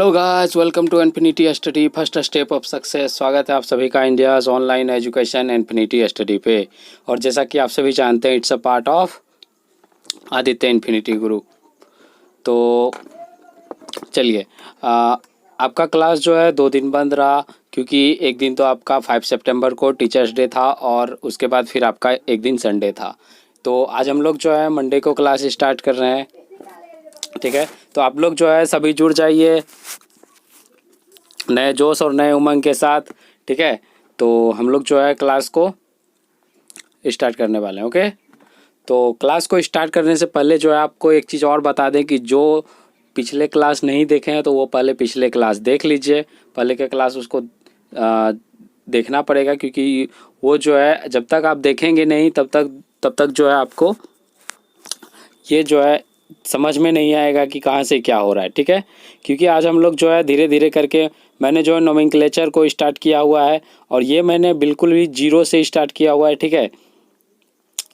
Hello guys, welcome to infinity study first step of success. स्वागत है आप सभी का India's online education infinity study पे। और जैसा कि आप सभी जानते हैं, it's a part of Aditya infinity Guru. तो चलिए, आपका क्लास जो है 2 दिन बंद रहा, क्योंकि एक दिन तो आपका 5 सितंबर को टीचर्स डे था और उसके बाद फिर आपका एक दिन संडे था। तो आज हम लोग जो है मंडे को क्लास स्टार्ट कर रहे हैं, ठीक है। तो आप लोग जो है सभी जुड़ जाइए नए जोश और नए उमंग के साथ, ठीक है। तो हम लोग जो है क्लास को स्टार्ट करने वाले हैं, ओके। तो क्लास को स्टार्ट करने से पहले जो है आपको एक चीज़ और बता दें कि जो पिछले क्लास नहीं देखे हैं तो वो पहले पिछले क्लास देख लीजिए। पहले के क्लास उसको देखना पड़ेगा, क्योंकि वो जो है जब तक आप देखेंगे नहीं तब तक जो है आपको ये जो है समझ में नहीं आएगा कि कहाँ से क्या हो रहा है, ठीक है। क्योंकि आज हम लोग जो है धीरे धीरे करके, मैंने जो है नोमेनक्लेचर को स्टार्ट किया हुआ है और ये मैंने बिल्कुल भी जीरो से स्टार्ट किया हुआ है, ठीक है।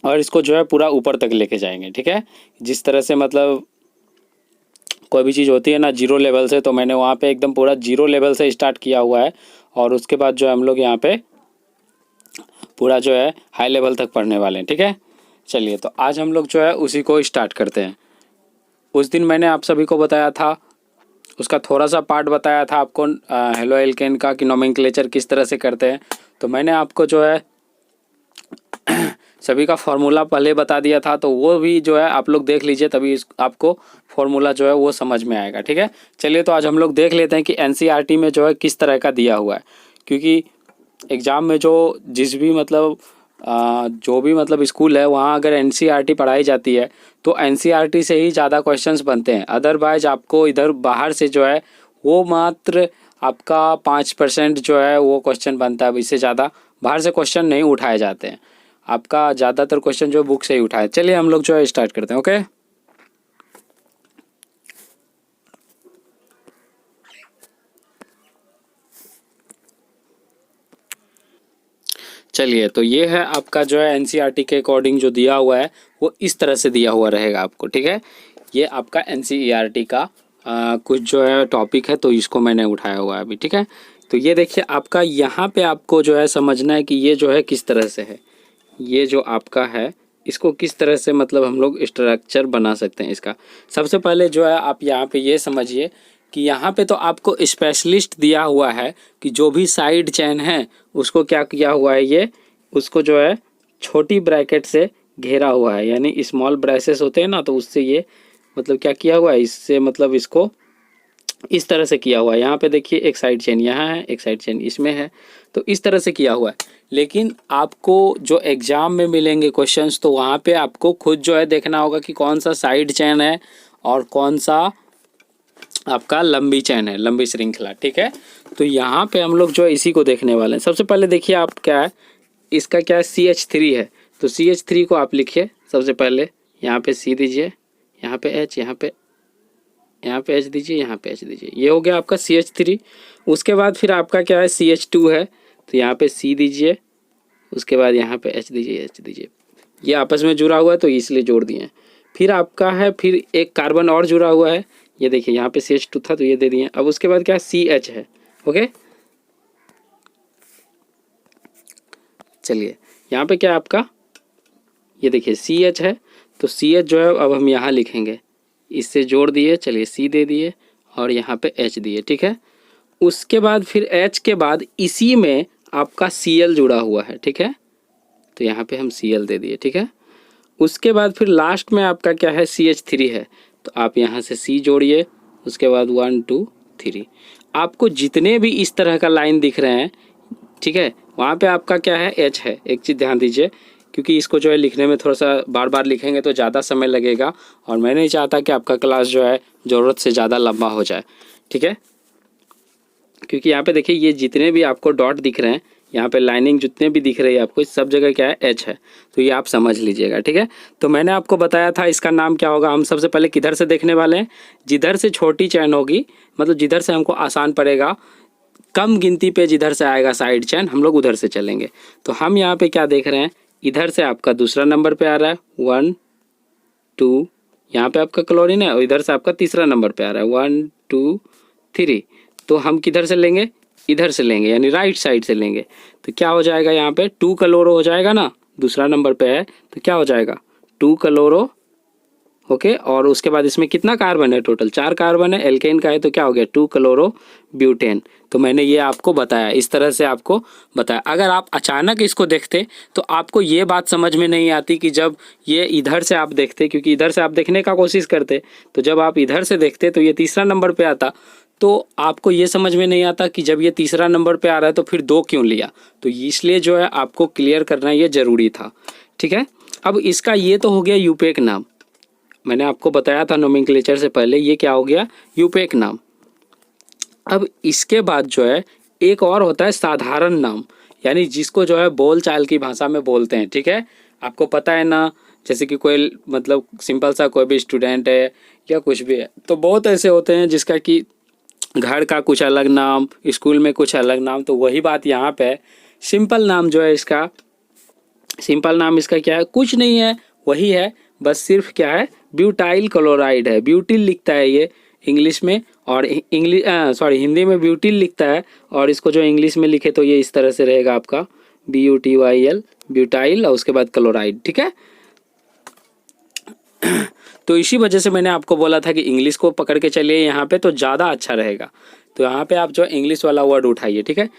और इसको जो है पूरा ऊपर तक लेके जाएंगे, ठीक है। जिस तरह से मतलब कोई भी चीज़ होती है ना जीरो लेवल से, तो मैंने वहाँ पे एकदम पूरा जीरो लेवल से स्टार्ट किया हुआ है। और उसके बाद जो है हम लोग यहाँ पे पूरा जो है हाई लेवल तक पढ़ने वाले हैं, ठीक है। चलिए, तो आज हम लोग जो है उसी को स्टार्ट करते हैं। उस दिन मैंने आप सभी को बताया था, उसका थोड़ा सा पार्ट बताया था आपको हेलो एल्केन का, कि नोमेनक्लेचर किस तरह से करते हैं। तो मैंने आपको जो है सभी का फार्मूला पहले बता दिया था, तो वो भी जो है आप लोग देख लीजिए, तभी आपको फार्मूला जो है वो समझ में आएगा, ठीक है। चलिए, तो आज हम लोग देख लेते हैं कि एनसीईआरटी में जो है किस तरह का दिया हुआ है। क्योंकि एग्ज़ाम में जो जो भी मतलब स्कूल है, वहाँ अगर एनसीईआरटी पढ़ाई जाती है तो एनसीईआरटी से ही ज़्यादा क्वेश्चंस बनते हैं। अदरवाइज आपको इधर बाहर से जो है वो मात्र आपका 5% जो है वो क्वेश्चन बनता है। इससे ज़्यादा बाहर से क्वेश्चन नहीं उठाए जाते हैं। आपका ज़्यादातर क्वेश्चन जो बुक से ही उठाए। चलिए, हम लोग जो है स्टार्ट करते हैं, ओके। चलिए, तो ये है आपका जो है एनसीईआरटी के अकॉर्डिंग जो दिया हुआ है वो इस तरह से दिया हुआ रहेगा आपको, ठीक है। ये आपका एनसीईआरटी का कुछ जो है टॉपिक है, तो इसको मैंने उठाया हुआ है अभी, ठीक है। तो ये देखिए, आपका यहाँ पे आपको जो है समझना है कि ये जो है किस तरह से है। ये जो आपका है इसको किस तरह से मतलब हम लोग स्ट्रक्चर बना सकते हैं इसका। सबसे पहले जो है आप यहाँ पे ये समझिए कि यहाँ पे तो आपको स्पेशलिस्ट दिया हुआ है कि जो भी साइड चेन है उसको क्या किया हुआ है, ये उसको जो है छोटी ब्रैकेट से घेरा हुआ है, यानी स्मॉल ब्रेसेस होते हैं ना, तो उससे ये मतलब क्या किया हुआ है, इससे मतलब इसको इस तरह से किया हुआ है। यहाँ पे देखिए एक साइड चेन यहाँ है, एक साइड चेन इसमें है, तो इस तरह से किया हुआ है। लेकिन आपको जो एग्ज़ाम में मिलेंगे क्वेश्चंस, तो वहाँ पे आपको खुद जो है देखना होगा कि कौन सा साइड चेन है और कौन सा आपका लंबी चेन है, लंबी श्रृंखला, ठीक है। तो यहाँ पे हम लोग जो है इसी को देखने वाले हैं। सबसे पहले देखिए आप क्या है, इसका क्या है, CH3 है। तो CH3 को आप लिखिए सबसे पहले, यहाँ पे C दीजिए, यहाँ पे H, यहाँ पे H दीजिए, यहाँ पे H दीजिए। ये हो गया आपका CH3। उसके बाद फिर आपका क्या है, CH2 है, तो यहाँ पे C दीजिए, उसके बाद यहाँ पे H दीजिए, H दीजिए। ये आपस में जुड़ा हुआ है तो इसलिए जोड़ दिए। फिर आपका है, फिर एक कार्बन और जुड़ा हुआ है, ये देखिए यहाँ पे CH2 था तो ये दे दिए। अब उसके बाद क्या है, CH है, ओके। चलिए, यहाँ पे क्या है आपका, ये देखिए CH है, तो CH जो है अब हम यहाँ लिखेंगे, इससे जोड़ दिए। चलिए, C दे दिए और यहाँ पे H दिए, ठीक है। उसके बाद फिर H के बाद इसी में आपका Cl जुड़ा हुआ है, ठीक है। तो यहाँ पे हम Cl दे दिए, ठीक है। उसके बाद फिर लास्ट में आपका क्या है, CH3 है, तो आप यहाँ से C जोड़िए। उसके बाद 1 2 3 आपको जितने भी इस तरह का लाइन दिख रहे हैं, ठीक है, वहाँ पे आपका क्या है, H है। एक चीज़ ध्यान दीजिए, क्योंकि इसको जो है लिखने में थोड़ा सा बार बार लिखेंगे तो ज़्यादा समय लगेगा, और मैं नहीं चाहता कि आपका क्लास जो है ज़रूरत से ज़्यादा लंबा हो जाए, ठीक है। क्योंकि यहाँ पे देखिए ये जितने भी आपको डॉट दिख रहे हैं, यहाँ पे लाइनिंग जितने भी दिख रही है आपको, इस सब जगह क्या है, H है। तो ये आप समझ लीजिएगा, ठीक है। तो मैंने आपको बताया था इसका नाम क्या होगा। हम सबसे पहले किधर से देखने वाले हैं, जिधर से छोटी चैन होगी, मतलब जिधर से हमको आसान पड़ेगा, कम गिनती पे जिधर से आएगा साइड चैन, हम लोग उधर से चलेंगे। तो हम यहाँ पे क्या देख रहे हैं, इधर से आपका दूसरा नंबर पे आ रहा है 1 2, यहाँ पे आपका क्लोरीन है, और इधर से आपका तीसरा नंबर पे आ रहा है 1 2 3, तो हम किधर से लेंगे, इधर से लेंगे, यानी राइट साइड से लेंगे। तो क्या हो जाएगा यहाँ पे 2 क्लोरो हो जाएगा ना, दूसरा नंबर पे है तो क्या हो जाएगा 2 क्लोरो। ओके, और उसके बाद इसमें कितना कार्बन है, टोटल 4 कार्बन है, एल्केन का है तो क्या हो गया 2 क्लोरो ब्यूटेन। तो मैंने ये आपको बताया, इस तरह से आपको बताया। अगर आप अचानक इसको देखते तो आपको ये बात समझ में नहीं आती कि जब ये इधर से आप देखते, क्योंकि इधर से आप देखने का कोशिश करते, तो जब आप इधर से देखते तो ये तीसरा नंबर पे आता, तो आपको ये समझ में नहीं आता कि जब ये तीसरा नंबर पे आ रहा है तो फिर 2 क्यों लिया। तो इसलिए जो है आपको क्लियर करना ये ज़रूरी था, ठीक है। अब इसका ये तो हो गया यूपेक नाम, मैंने आपको बताया था नोमेनक्लेचर से पहले, ये क्या हो गया यूपेक नाम। अब इसके बाद जो है एक और होता है साधारण नाम, यानी जिसको जो है बोल चाल की भाषा में बोलते हैं, ठीक है। आपको पता है ना, जैसे कि कोई मतलब सिंपल सा कोई भी स्टूडेंट है या कुछ भी है, तो बहुत ऐसे होते हैं जिसका कि घर का कुछ अलग नाम, स्कूल में कुछ अलग नाम। तो वही बात यहाँ पे है, सिंपल नाम जो है इसका, सिंपल नाम इसका क्या है, कुछ नहीं है, वही है, बस सिर्फ क्या है ब्यूटाइल क्लोराइड है। ब्यूटिल लिखता है ये इंग्लिश में, और हिंदी में ब्यूटिल लिखता है, और इसको जो इंग्लिश में लिखे तो ये इस तरह से रहेगा आपका BUTYL, ब्यूटाइल, और उसके बाद क्लोराइड, ठीक है। तो इसी वजह से मैंने आपको बोला था कि इंग्लिश को पकड़ के चलिए यहाँ पे तो ज़्यादा अच्छा रहेगा। तो यहाँ पे आप जो इंग्लिश वाला वर्ड उठाइए, ठीक है।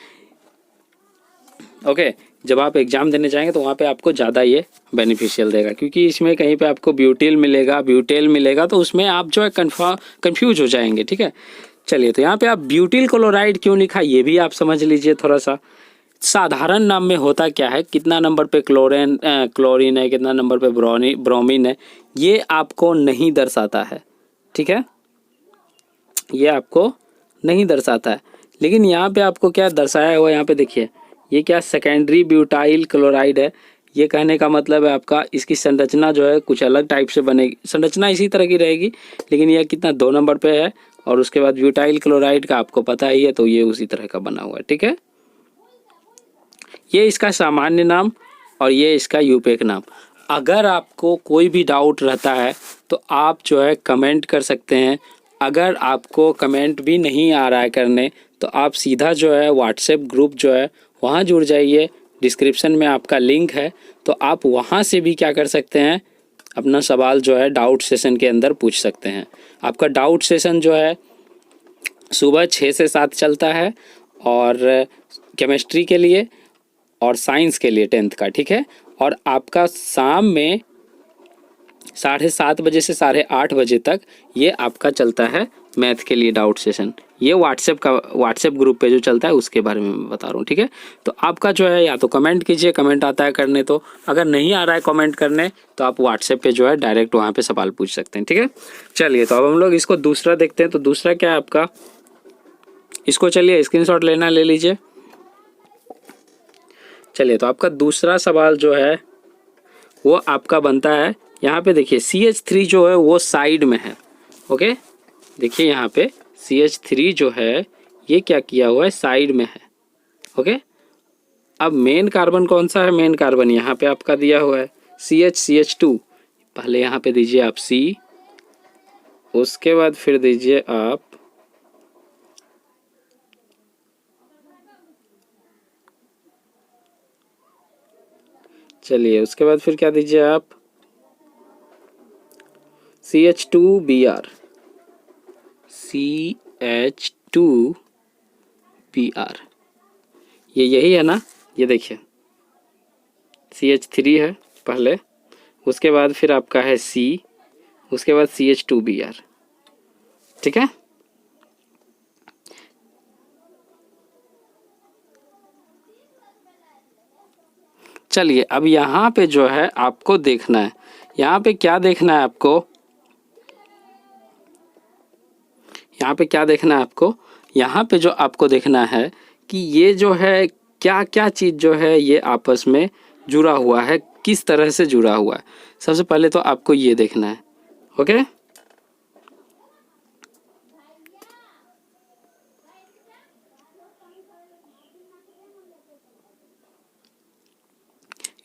ओके, जब आप एग्ज़ाम देने जाएंगे तो वहाँ पे आपको ज़्यादा ये बेनिफिशियल देगा, क्योंकि इसमें कहीं पे आपको ब्यूटिल मिलेगा, ब्यूटेल मिलेगा, तो उसमें आप जो है कंफ्यूज हो जाएंगे, ठीक है। चलिए, तो यहाँ पे आप ब्यूटिल क्लोराइड क्यों लिखा ये भी आप समझ लीजिए थोड़ा सा। साधारण नाम में होता क्या है, कितना नंबर पे क्लोरीन है, कितना नंबर पे ब्रोमीन है, ये आपको नहीं दर्शाता है, ठीक है, ये आपको नहीं दर्शाता है। लेकिन यहाँ पे आपको क्या दर्शाया हुआ है, यहाँ पे देखिए, ये क्या सेकेंडरी ब्यूटाइल क्लोराइड है। ये कहने का मतलब है आपका इसकी संरचना जो है कुछ अलग टाइप से बनेगी, संरचना इसी तरह की रहेगी, लेकिन यह कितना 2 नंबर पे है, और उसके बाद ब्यूटाइल क्लोराइड का आपको पता ही है, तो ये उसी तरह का बना हुआ है, ठीक है। ये इसका सामान्य नाम और ये इसका यूपेक नाम। अगर आपको कोई भी डाउट रहता है तो आप जो है कमेंट कर सकते हैं। अगर आपको कमेंट भी नहीं आ रहा है करने तो आप सीधा जो है व्हाट्सएप ग्रुप जो है वहाँ जुड़ जाइए, डिस्क्रिप्शन में आपका लिंक है, तो आप वहाँ से भी क्या कर सकते हैं, अपना सवाल जो है डाउट सेशन के अंदर पूछ सकते हैं। आपका डाउट सेशन जो है सुबह 6 से 7 चलता है, और केमिस्ट्री के लिए और साइंस के लिए 10th का, ठीक है। और आपका शाम में 7:30 बजे से 8:30 बजे तक ये आपका चलता है मैथ के लिए डाउट सेशन। ये व्हाट्सएप ग्रुप पे जो चलता है उसके बारे में मैं बता रहा हूँ, ठीक है। तो आपका जो है या तो कमेंट कीजिए, कमेंट आता है करने, तो अगर नहीं आ रहा है कमेंट करने तो आप व्हाट्सएप पे जो है डायरेक्ट वहाँ पे सवाल पूछ सकते हैं, ठीक है। चलिए, तो अब हम लोग इसको दूसरा देखते हैं। तो दूसरा क्या है आपका, इसको चलिए स्क्रीनशॉट लेना ले लीजिए। चलिए, तो आपका दूसरा सवाल जो है वो आपका बनता है, यहाँ पे देखिए CH3 जो है वो साइड में है। ओके, देखिए यहाँ पे CH3 जो है ये क्या किया हुआ है, साइड में है। ओके, अब मेन कार्बन कौन सा है, मेन कार्बन यहाँ पे आपका दिया हुआ है CH2। पहले यहाँ पे दीजिए आप C, उसके बाद फिर दीजिए आप चलिए उसके बाद फिर क्या दीजिए आप CH2Br, CH2Br, ये यही है ना, ये देखिए CH3 है पहले, उसके बाद फिर आपका है C, उसके बाद CH2Br, ठीक है। चलिए, अब यहाँ पे जो है आपको देखना है, यहाँ पे क्या देखना है आपको, यहाँ पे क्या देखना है आपको, यहाँ पे जो आपको देखना है कि ये जो है क्या क्या चीज़ जो है ये आपस में जुड़ा हुआ है, किस तरह से जुड़ा हुआ है। सबसे पहले तो आपको ये देखना है। ओके,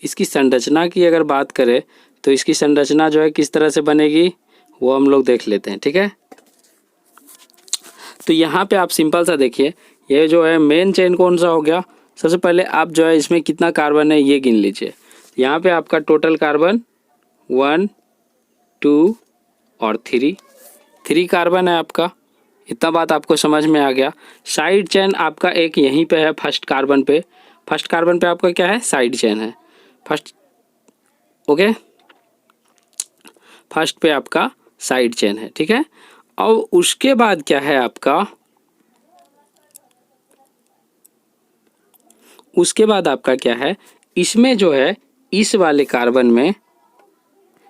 इसकी संरचना की अगर बात करें तो इसकी संरचना जो है किस तरह से बनेगी वो हम लोग देख लेते हैं, ठीक है। तो यहाँ पे आप सिंपल सा देखिए, ये जो है मेन चेन कौन सा हो गया। सबसे पहले आप जो है इसमें कितना कार्बन है ये गिन लीजिए। यहाँ पे आपका टोटल कार्बन 1 2 और 3 कार्बन है आपका। इतना बात आपको समझ में आ गया। साइड चेन आपका एक यहीं पे है फर्स्ट कार्बन पे आपका क्या है, साइड चेन है फर्स्ट। ओके, फर्स्ट पे आपका साइड चेन है, ठीक है। और उसके बाद क्या है आपका, उसके बाद आपका क्या है, इसमें जो है इस वाले कार्बन में,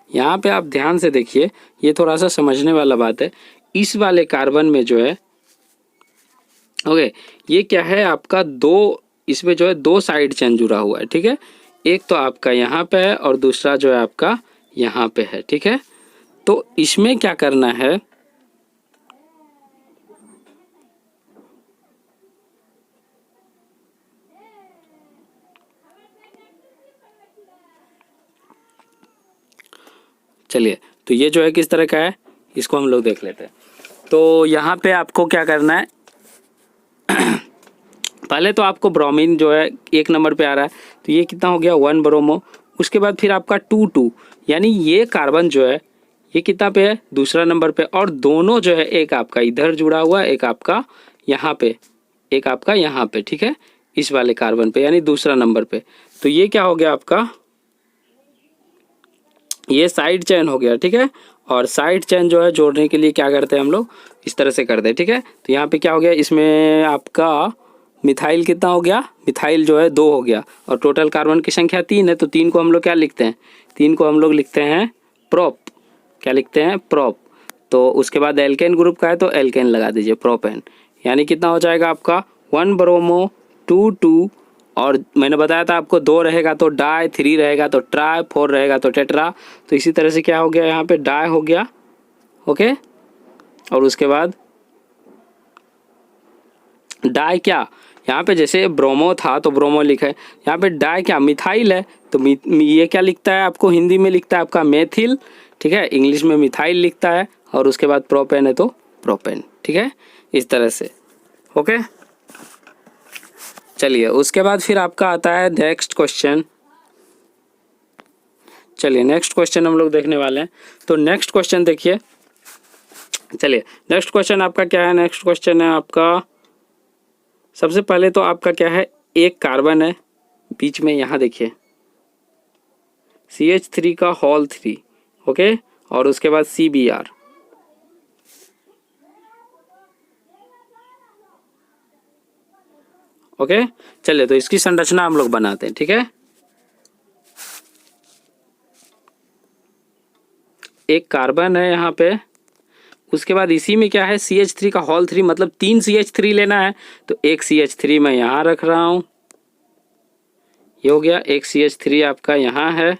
यहाँ पे आप ध्यान से देखिए, ये थोड़ा सा समझने वाला बात है। इस वाले कार्बन में जो है ओके, ये क्या है आपका इसमें जो है 2 साइड चेन जुड़ा हुआ है, ठीक है। एक तो आपका यहाँ पे है और दूसरा जो है आपका यहाँ पे है, ठीक है। तो इसमें क्या करना है, चलिए, तो ये जो है किस तरह का है इसको हम लोग देख लेते हैं। तो यहाँ पे आपको क्या करना है, पहले तो आपको ब्रोमीन जो है 1 नंबर पे आ रहा है, तो ये कितना हो गया 1 ब्रोमो। उसके बाद फिर आपका 2 यानी ये कार्बन जो है ये कितना पे है, दूसरा नंबर पे। और दोनों जो है, एक आपका इधर जुड़ा हुआ है, एक आपका यहाँ पे, एक आपका यहाँ पे, ठीक है, इस वाले कार्बन पे यानी दूसरा नंबर पे। तो ये क्या हो गया आपका, ये साइड चेन हो गया, ठीक है। और साइड चेन जो है जोड़ने के लिए क्या करते हैं हम लोग, इस तरह से करते हैं, ठीक है। तो यहाँ पे क्या हो गया, इसमें आपका मिथाइल कितना हो गया, मिथाइल जो है 2 हो गया। और टोटल कार्बन की संख्या 3 है, तो 3 को हम लोग क्या लिखते हैं, 3 को हम लोग लिखते हैं प्रोप। क्या लिखते हैं, प्रोप। तो उसके बाद एल्केन ग्रुप का है तो एल्केन लगा दीजिए, प्रोपेन। यानी कितना हो जाएगा आपका 1 ब्रोमो 2 और मैंने बताया था आपको 2 रहेगा तो डाई, 3 रहेगा तो ट्राई, 4 रहेगा तो टेट्रा। तो इसी तरह से क्या हो गया, यहाँ पे डाई हो गया, ओके। और उसके बाद डाई क्या, यहाँ पे जैसे ब्रोमो था तो ब्रोमो लिखा है, यहाँ पे डाई क्या, मिथाइल है। तो ये क्या लिखता है आपको, हिंदी में लिखता है आपका मेथिल, ठीक है, इंग्लिश में मिथाइल लिखता है। और उसके बाद प्रोपेन है तो प्रोपेन, ठीक है, इस तरह से, ओके। चलिए, उसके बाद फिर आपका आता है नेक्स्ट क्वेश्चन। चलिए, नेक्स्ट क्वेश्चन हम लोग देखने वाले हैं। तो नेक्स्ट क्वेश्चन देखिए, चलिए नेक्स्ट क्वेश्चन आपका क्या है, नेक्स्ट क्वेश्चन है आपका, सबसे पहले तो आपका क्या है, एक कार्बन है बीच में, यहाँ देखिए CH3 का होल 3, ओके। और उसके बाद CBr, ओके। चलिए, तो इसकी संरचना हम लोग बनाते हैं, ठीक है। एक कार्बन है यहाँ पे, उसके बाद इसी में क्या है, CH3 का होल 3, मतलब 3 CH3 लेना है। तो एक CH3 मैं यहाँ रख रहा हूँ, ये हो गया। एक CH3 आपका यहाँ है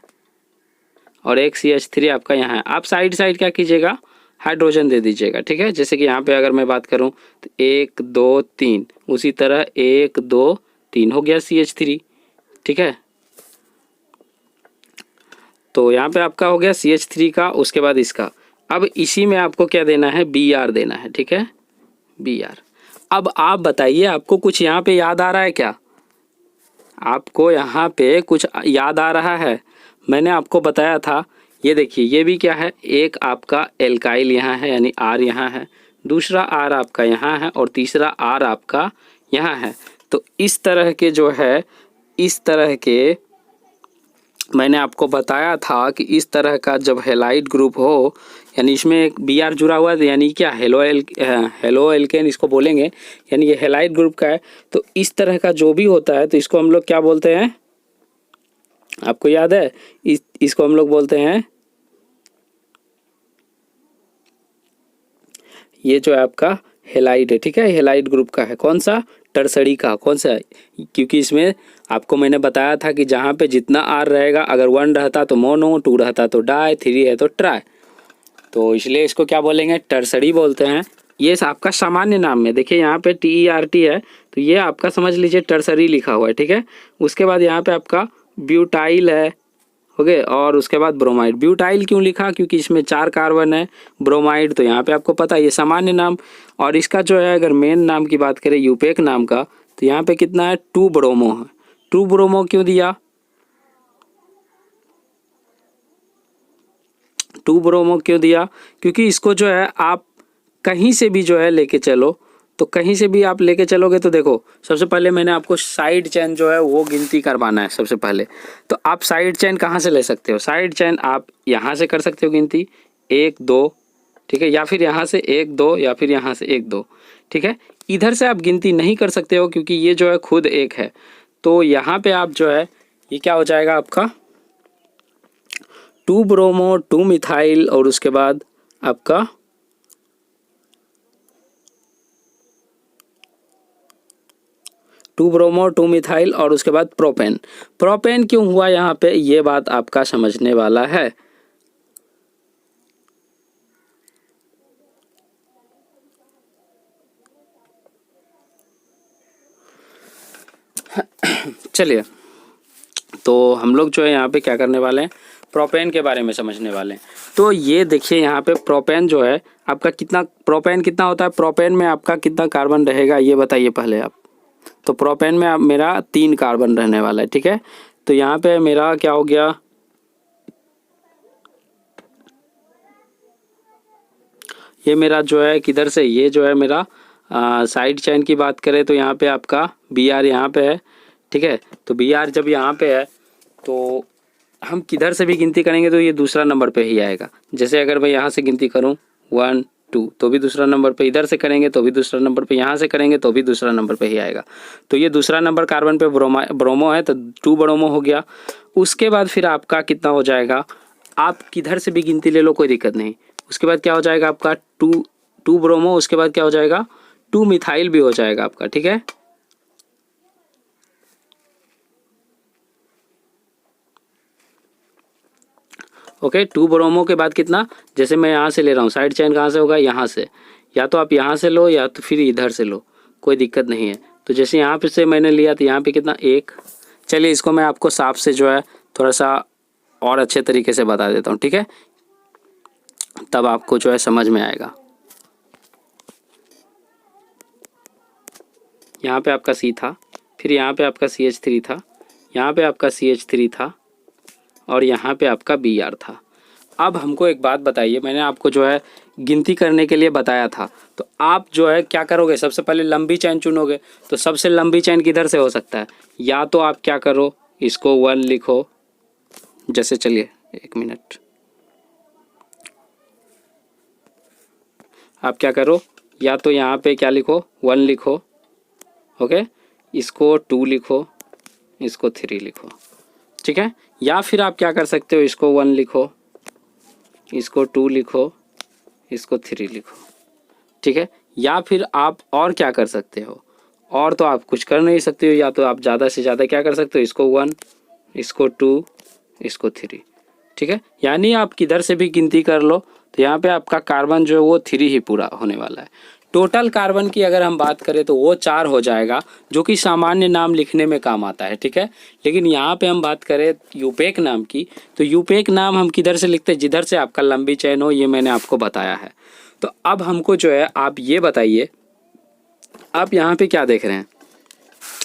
और एक CH3 आपका यहाँ है। आप साइड साइड क्या कीजिएगा, हाइड्रोजन दे दीजिएगा, ठीक है। जैसे कि यहाँ पे अगर मैं बात करूँ तो 1 2 3, उसी तरह 1 2 3 हो गया CH3, ठीक है। तो यहाँ पे आपका हो गया CH3 का, उसके बाद इसका। अब इसी में आपको क्या देना है, Br देना है, ठीक है, Br। अब आप बताइए, आपको कुछ यहाँ पे याद आ रहा है क्या, आपको यहाँ पे कुछ याद आ रहा है। मैंने आपको बताया था, ये देखिए, ये भी क्या है, एक आपका एल्काइल यहाँ है यानी R यहाँ है, दूसरा R आपका यहाँ है और तीसरा R आपका यहाँ है। तो इस तरह के जो है, इस तरह के मैंने आपको बताया था कि इस तरह का जब हेलाइड ग्रुप हो, यानी इसमें एक Br जुड़ा हुआ है, यानी क्या हेलो एल्केन इसको बोलेंगे, यानी ये हेलाइड ग्रुप का है। तो इस तरह का जो भी होता है तो इसको हम लोग क्या बोलते हैं, आपको याद है, इसको हम लोग बोलते हैं, ये जो है आपका हेलाइड है, ठीक है, हेलाइड ग्रुप का है। कौन सा, टर्सरी का, कौन सा, क्योंकि इसमें आपको मैंने बताया था कि जहाँ पे जितना R रहेगा, अगर 1 रहता तो मोनो, 2 रहता तो डाई, 3 है तो ट्राई, तो इसलिए इसको क्या बोलेंगे, टर्सरी बोलते हैं। ये आपका सामान्य नाम में देखिए, यहाँ पे TERT है, तो ये आपका समझ लीजिए टर्सरी लिखा हुआ है, ठीक है। उसके बाद यहाँ पे आपका ब्यूटाइल है, ओके। और उसके बाद ब्रोमाइड। ब्यूटाइल क्यों लिखा? क्योंकि इसमें 4 कार्बन है। ब्रोमाइड तो यहाँ पे आपको पता है ये सामान्य नाम। और इसका जो है अगर मेन नाम की बात करें यूपेक नाम का, तो यहाँ पे कितना है? 2 ब्रोमो है। 2 ब्रोमो क्यों दिया? 2 ब्रोमो क्यों दिया? क्योंकि इसको जो है आप कहीं से भी जो है लेके चलो, तो कहीं से भी आप लेके चलोगे तो देखो, सबसे पहले मैंने आपको साइड चेन जो है वो गिनती करवाना है सबसे पहले। तो आप साइड चेन कहाँ से ले सकते हो? साइड चेन आप यहाँ से कर सकते हो गिनती 1 2, ठीक है, या फिर यहाँ से 1 2, या फिर यहाँ से 1 2, ठीक है। इधर से आप गिनती नहीं कर सकते हो क्योंकि ये जो है खुद एक है। तो यहाँ पे आप जो है ये क्या हो जाएगा आपका 2 ब्रोमो 2 मिथाइल और उसके बाद आपका 2 ब्रोमो 2 मिथाइल और उसके बाद प्रोपेन। प्रोपेन क्यों हुआ यहाँ पे, ये बात आपका समझने वाला है। चलिए, तो हम लोग जो है यहाँ पे क्या करने वाले हैं, प्रोपेन के बारे में समझने वाले हैं। तो ये देखिए यहाँ पे प्रोपेन जो है आपका कितना, प्रोपेन कितना होता है, प्रोपेन में आपका कितना कार्बन रहेगा ये बताइए पहले आप। तो प्रोपेन में आप मेरा 3 कार्बन रहने वाला है, ठीक है। तो यहाँ पे मेरा क्या हो गया, ये मेरा जो है किधर से, ये जो है मेरा साइड चेन की बात करें तो यहाँ पे आपका बी आर यहाँ पे है, ठीक है। तो बी आर जब यहाँ पे है तो हम किधर से भी गिनती करेंगे तो ये दूसरा नंबर पे ही आएगा। जैसे अगर मैं यहाँ से गिनती करूँ 1 2 तो भी दूसरा नंबर पे, इधर से करेंगे तो भी दूसरा नंबर पे, यहाँ से करेंगे तो भी दूसरा नंबर पे ही आएगा। तो ये दूसरा नंबर कार्बन पे ब्रोमो है तो 2 ब्रोमो हो गया। उसके बाद फिर आपका कितना हो जाएगा, आप किधर से भी गिनती ले लो कोई दिक्कत नहीं। उसके बाद क्या हो जाएगा आपका 2 ब्रोमो, उसके बाद क्या हो जाएगा 2 मिथाइल भी हो जाएगा आपका, ठीक है। ओके 2 ब्रोमो के बाद कितना, जैसे मैं यहाँ से ले रहा हूँ, साइड चेन कहाँ से होगा, यहाँ से, या तो आप यहाँ से लो या तो फिर इधर से लो, कोई दिक्कत नहीं है। तो जैसे यहाँ पे से मैंने लिया तो यहाँ पे कितना 1। चलिए इसको मैं आपको साफ से जो है थोड़ा सा और अच्छे तरीके से बता देता हूँ, ठीक है, तब आपको जो है समझ में आएगा। यहाँ पे आपका C था, फिर यहाँ पे आपका CH3 था, यहाँ पे आपका CH3 था और यहाँ पे आपका Br था। अब हमको एक बात बताइए, मैंने आपको जो है गिनती करने के लिए बताया था, तो आप जो है क्या करोगे, सबसे पहले लंबी चैन चुनोगे। तो सबसे लंबी चैन किधर से हो सकता है, या तो आप क्या करो इसको 1 लिखो, जैसे चलिए 1 मिनट, आप क्या करो या तो यहाँ पे क्या लिखो 1 लिखो, ओके, इसको 2 लिखो, इसको 3 लिखो, ठीक है। या फिर आप क्या कर सकते हो, इसको 1 लिखो, इसको 2 लिखो, इसको 3 लिखो, ठीक है। या फिर आप और क्या कर सकते हो, और तो आप कुछ कर नहीं सकते हो, या तो आप ज़्यादा से ज़्यादा क्या कर सकते हो, इसको 1, इसको 2, इसको 3, ठीक है। यानी आप किधर से भी गिनती कर लो तो यहाँ पे आपका कार्बन जो है वो 3 ही पूरा होने वाला है। टोटल कार्बन की अगर हम बात करें तो वो 4 हो जाएगा, जो कि सामान्य नाम लिखने में काम आता है, ठीक है। लेकिन यहाँ पे हम बात करें यूपेक नाम की, तो यूपेक नाम हम किधर से लिखते हैं, जिधर से आपका लंबी चेन हो, ये मैंने आपको बताया है। तो अब हमको जो है आप ये बताइए, आप यहाँ पे क्या देख रहे हैं,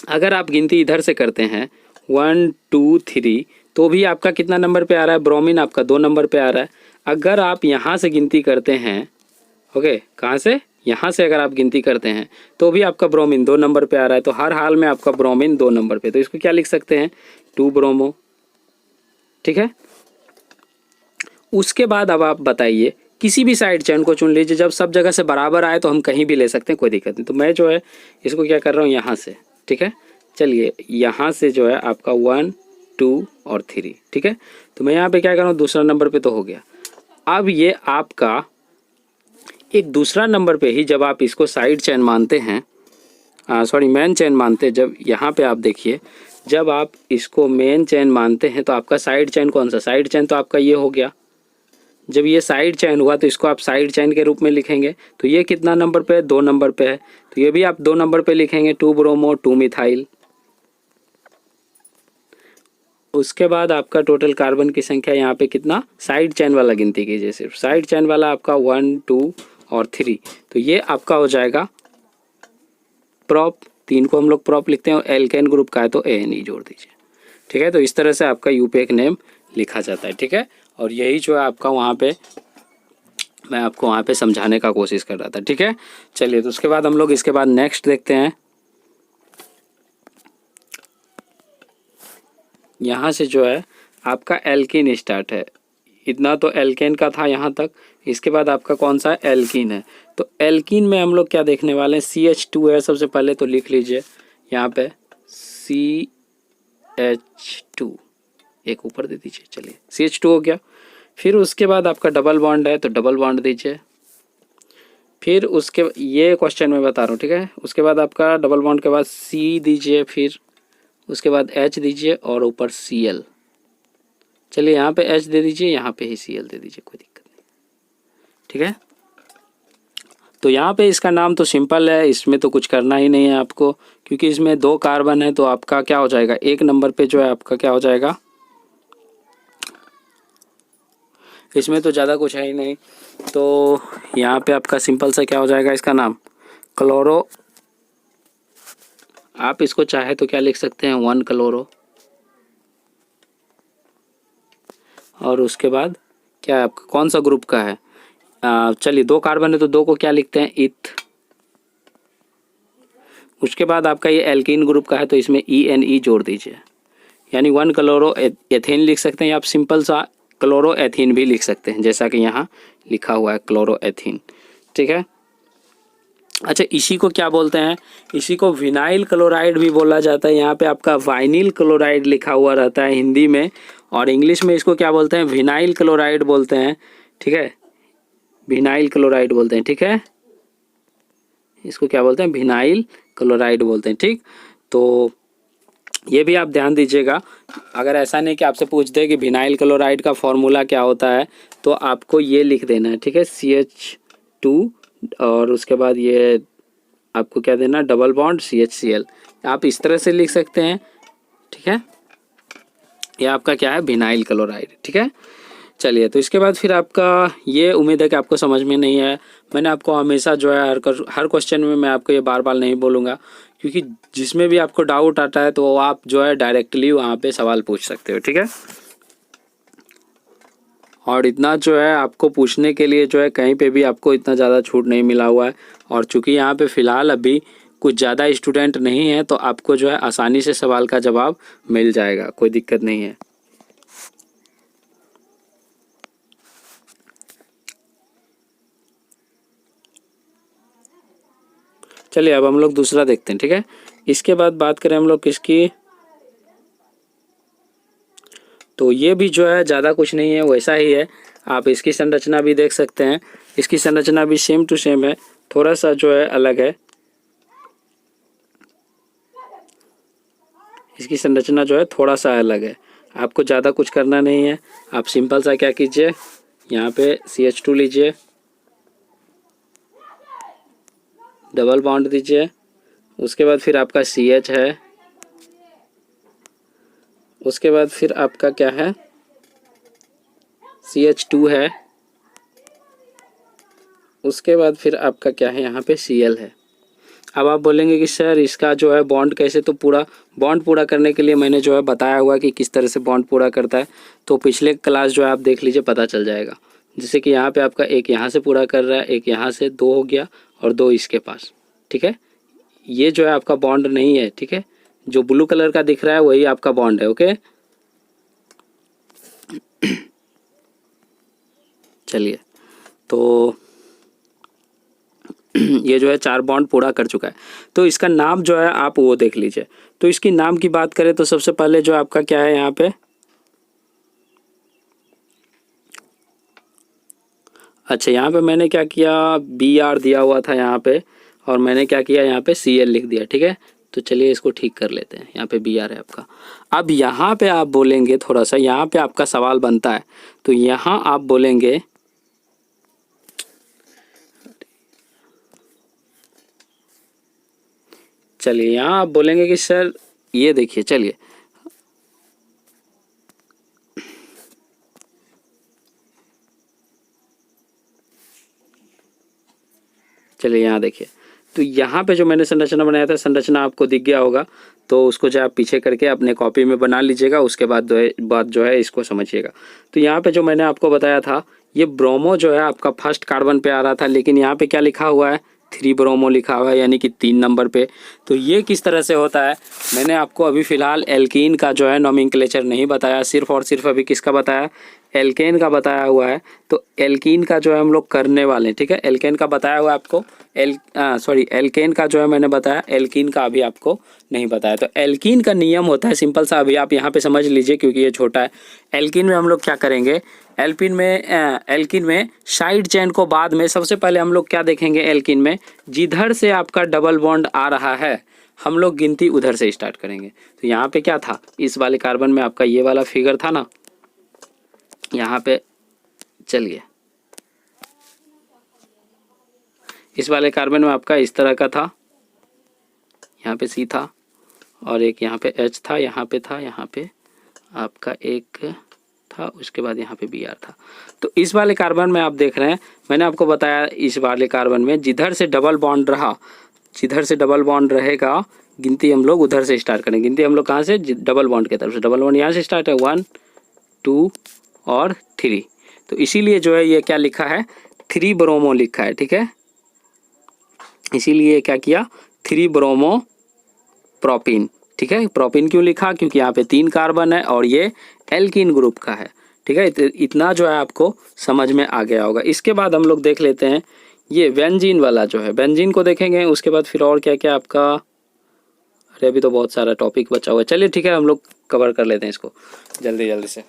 अगर आप गिनती इधर से करते हैं 1 2 3 तो भी आपका कितना नंबर पे आ रहा है, ब्रोमीन आपका 2 नंबर पे आ रहा है। अगर आप यहाँ से गिनती करते हैं, ओके, कहाँ से, यहाँ से अगर आप गिनती करते हैं तो भी आपका ब्रोमीन 2 नंबर पे आ रहा है। तो हर हाल में आपका ब्रोमीन 2 नंबर पे, तो इसको क्या लिख सकते हैं 2 ब्रोमो, ठीक है। उसके बाद अब आप बताइए, किसी भी साइड चेन को चुन लीजिए, जब सब जगह से बराबर आए तो हम कहीं भी ले सकते हैं, कोई दिक्कत नहीं। तो मैं जो है इसको क्या कर रहा हूँ यहाँ से, ठीक है। चलिए यहाँ से जो है आपका 1 2 और 3, ठीक है। तो मैं यहाँ पे क्या कर रहा हूँ, दूसरा नंबर पे तो हो गया। अब ये आपका एक दूसरा नंबर पे ही जब आप इसको साइड चेन मानते हैं, सॉरी मेन चेन मानते हैं, जब यहाँ पे आप देखिए, जब आप इसको मेन चेन मानते हैं तो आपका साइड चेन कौन सा, साइड चेन तो आपका ये हो गया। जब ये साइड चेन हुआ तो इसको आप साइड चेन के रूप में लिखेंगे। तो ये कितना नंबर पे है, 2 नंबर पे है, तो ये भी आप 2 नंबर पे लिखेंगे 2 ब्रोमो 2 मिथाइल। उसके बाद आपका टोटल कार्बन की संख्या यहाँ पे कितना, साइड चेन वाला गिनती कीजिए, सिर्फ साइड चेन वाला आपका 1 2 और 3, तो ये आपका हो जाएगा प्रॉप, 3 को हम लोग प्रॉप लिखते हैं, और एल्केन ग्रुप का है तो ANE जोड़ दीजिए। ठीक है, तो इस तरह से आपका यूपेक नेम लिखा जाता है। ठीक है, और यही जो है आपका वहाँ पे मैं आपको वहाँ पे समझाने का कोशिश कर रहा था। ठीक है, चलिए, तो उसके बाद हम लोग इसके बाद नेक्स्ट देखते हैं। यहाँ से जो है आपका एल्कीन स्टार्ट है, इतना तो एल्केन का था यहाँ तक। इसके बाद आपका कौन सा एल्कीन है, तो एल्कीन में हम लोग क्या देखने वाले हैं, CH2 है सबसे पहले, तो लिख लीजिए यहाँ पे CH2, एक ऊपर दे दीजिए, चलिए CH2 हो गया। फिर उसके बाद आपका डबल बॉन्ड है तो डबल बॉन्ड दीजिए। फिर उसके ये क्वेश्चन में बता रहा हूँ, ठीक है। उसके बाद आपका डबल बॉन्ड के बाद C दीजिए, फिर उसके बाद H दीजिए और ऊपर Cl। चलिए यहाँ पे H दे दीजिए, यहाँ पे ही Cl दे दीजिए, कोई दिक्कत नहीं। ठीक है, तो यहाँ पे इसका नाम तो सिंपल है, इसमें तो कुछ करना ही नहीं है आपको, क्योंकि इसमें 2 कार्बन है तो आपका क्या हो जाएगा, 1 नंबर पे जो है आपका क्या हो जाएगा, इसमें तो ज़्यादा कुछ है ही नहीं। तो यहाँ पे आपका सिंपल सा क्या हो जाएगा, इसका नाम क्लोरो, आप इसको चाहे तो क्या लिख सकते हैं 1 क्लोरो, और उसके बाद क्या है आपका, कौन सा ग्रुप का है, चलिए 2 कार्बन है तो 2 को क्या लिखते हैं, इथ। उसके बाद आपका ये एल्कीन ग्रुप का है तो इसमें ENE जोड़ दीजिए, यानी 1 क्लोरो एथेन लिख सकते हैं, या आप सिंपल सा क्लोरो एथीन भी लिख सकते हैं, जैसा कि यहाँ लिखा हुआ है क्लोरो एथीन। ठीक है, अच्छा, इसी को क्या बोलते हैं, इसी को विनाइल क्लोराइड भी बोला जाता है। यहाँ पे आपका वाइनिल क्लोराइड लिखा हुआ रहता है हिंदी में, और इंग्लिश में इसको क्या बोलते हैं, विनाइल क्लोराइड बोलते हैं। ठीक है, विनाइल क्लोराइड बोलते हैं। ठीक है, इसको क्या बोलते हैं, विनाइल क्लोराइड बोलते हैं। ठीक, तो ये भी आप ध्यान दीजिएगा, अगर ऐसा नहीं कि आपसे पूछ दे कि विनाइल क्लोराइड का फॉर्मूला क्या होता है, तो आपको ये लिख देना है। ठीक है, CH2 और उसके बाद ये आपको क्या देना, डबल बॉन्ड CHCl, आप इस तरह से लिख सकते हैं। ठीक है, ये आपका क्या है, विनाइल क्लोराइड। ठीक है, चलिए, तो इसके बाद फिर आपका ये, उम्मीद है कि आपको समझ में नहीं है। मैंने आपको हमेशा जो है हर क्वेश्चन में मैं आपको ये बार बार नहीं बोलूँगा, क्योंकि जिसमें भी आपको डाउट आता है तो आप जो है डायरेक्टली वहाँ पे सवाल पूछ सकते हो। ठीक है, और इतना जो है आपको पूछने के लिए जो है कहीं पे भी आपको इतना ज़्यादा छूट नहीं मिला हुआ है, और चूँकि यहाँ पे फ़िलहाल अभी कुछ ज़्यादा स्टूडेंट नहीं है तो आपको जो है आसानी से सवाल का जवाब मिल जाएगा, कोई दिक्कत नहीं है। चलिए, अब हम लोग दूसरा देखते हैं। ठीक है, इसके बाद बात करें हम लोग किसकी, तो ये भी जो है ज़्यादा कुछ नहीं है, वैसा ही है। आप इसकी संरचना भी देख सकते हैं, इसकी संरचना भी सेम टू सेम है, थोड़ा सा जो है अलग है। इसकी संरचना जो है थोड़ा सा अलग है, आपको ज़्यादा कुछ करना नहीं है। आप सिंपल सा क्या कीजिए, यहाँ पे CH2 लीजिए, डबल बॉन्ड दीजिए, उसके बाद फिर आपका CH है, उसके बाद फिर आपका क्या है, CH2 है, उसके बाद फिर आपका क्या है, यहाँ पे Cl है। अब आप बोलेंगे कि सर इसका जो है बॉन्ड कैसे, तो पूरा बॉन्ड पूरा करने के लिए मैंने जो है बताया हुआ कि किस तरह से बॉन्ड पूरा करता है, तो पिछले क्लास जो है आप देख लीजिए, पता चल जाएगा। जैसे कि यहाँ पे आपका एक यहाँ से पूरा कर रहा है, एक यहाँ से, 2 हो गया और 2 इसके पास। ठीक है, ये जो है आपका बॉन्ड नहीं है। ठीक है, जो ब्लू कलर का दिख रहा है वही आपका बॉन्ड है। ओके, चलिए, तो ये जो है 4 बॉन्ड पूरा कर चुका है, तो इसका नाम जो है आप वो देख लीजिए। तो इसकी नाम की बात करें तो सबसे पहले जो आपका क्या है यहाँ पे, अच्छा, यहाँ पे मैंने क्या किया, BR दिया हुआ था यहाँ पे, और मैंने क्या किया, यहाँ पे Cl लिख दिया। ठीक है, तो चलिए इसको ठीक कर लेते हैं, यहाँ पे BR है आपका। अब यहाँ पे आप बोलेंगे, थोड़ा सा यहाँ पे आपका सवाल बनता है, तो यहाँ आप बोलेंगे, चलिए यहाँ आप बोलेंगे कि सर ये देखिए, चलिए चलिए यहाँ देखिए, तो यहाँ पे जो मैंने संरचना बनाया था, संरचना आपको दिख गया होगा, तो उसको जो आप पीछे करके अपने कॉपी में बना लीजिएगा, उसके बाद बात जो है इसको समझिएगा। तो यहाँ पे जो मैंने आपको बताया था, ये ब्रोमो जो है आपका फर्स्ट कार्बन पे आ रहा था, लेकिन यहाँ पे क्या लिखा हुआ है, 3 ब्रोमो लिखा हुआ है, यानी कि 3 नंबर पे। तो ये किस तरह से होता है, मैंने आपको अभी फ़िलहाल एल्कीन का जो है नोमेनक्लेचर नहीं बताया, सिर्फ और सिर्फ अभी किसका बताया, एल्केन का बताया हुआ है। तो एल्कीन का जो है हम लोग करने वाले हैं, ठीक है। एल्केन का बताया हुआ है आपको, एल्केन का जो है मैंने बताया, एल्कीन का अभी आपको नहीं बताया। तो एल्कीन का नियम होता है सिंपल सा, अभी आप यहाँ पे समझ लीजिए क्योंकि ये छोटा है। एल्कीन में हम लोग क्या करेंगे, एल्कीन में साइड चेन को बाद में, सबसे पहले हम लोग क्या देखेंगे, एल्कीन में जिधर से आपका डबल बॉन्ड आ रहा है हम लोग गिनती उधर से स्टार्ट करेंगे। तो यहाँ पे क्या था, इस वाले कार्बन में आपका ये वाला फिगर था ना, यहाँ पे चलिए, इस वाले कार्बन में आपका इस तरह का था, यहाँ पे C था और एक यहाँ पे H था, यहाँ पे था, यहाँ पे आपका एक था, उसके बाद यहाँ पे Br था। तो इस वाले कार्बन में आप देख रहे हैं, मैंने आपको बताया इस वाले कार्बन में जिधर से डबल बॉन्ड रहा, जिधर से डबल बॉन्ड रहेगा गिनती हम लोग उधर से स्टार्ट करेंगे। गिनती हम लोग कहाँ से, डबल बॉन्ड की तरफ से। डबल बॉन्ड यहाँ से स्टार्ट है, 1 2 और 3। तो इसीलिए जो है ये क्या लिखा है, 3 ब्रोमो लिखा है, ठीक है। इसीलिए क्या किया, 3 ब्रोमो प्रोपिन, ठीक है। प्रोपिन क्यों लिखा, क्योंकि यहाँ पे 3 कार्बन है और ये एल्कीन ग्रुप का है, ठीक है। इतना जो है आपको समझ में आ गया होगा। इसके बाद हम लोग देख लेते हैं ये बेंजीन वाला जो है, बेंजीन को देखेंगे, उसके बाद फिर और क्या क्या आपका, अरे अभी तो बहुत सारा टॉपिक बचा हुआ है। चलिए ठीक है, हम लोग कवर कर लेते हैं इसको जल्दी जल्दी से।